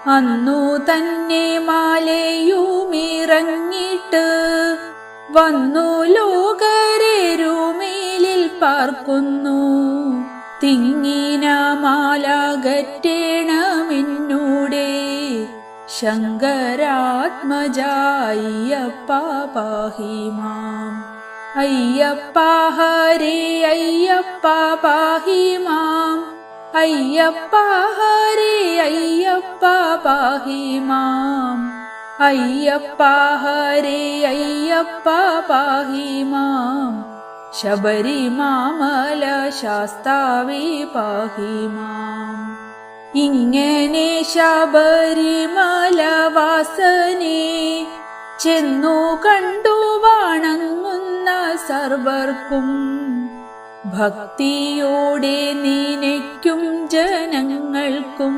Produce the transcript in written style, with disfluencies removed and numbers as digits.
അന്നു തന്നെ മാലയുമിറങ്ങിട്ട് വന്നു ലോകരേരുമേലിൽ പാർക്കുന്നു. തിങ്ങിന മാലകറ്റേണമെന്നൂടെ ശങ്കരാത്മജായ്യപ്പ പാഹി മാം. അയ്യപ്പ ഹരേ അയ്യപ്പ പാഹി മാം. അയ്യപ്പ ഹരേ അയ്യപ്പ പാഹി മാം. അയ്യപ്പ ഹരേ അയ്യപ്പ പാഹി മാം. ശബരിമാമല ശാസ്താവേ പാഹി മാം. ഇങ്ങനെ ശബരിമല വാസനെ ചെന്നു കണ്ടു വണങ്ങുന്ന സർവർക്കും ഭക്തിയോടെ നിനയ്ക്കും ജനങ്ങൾക്കും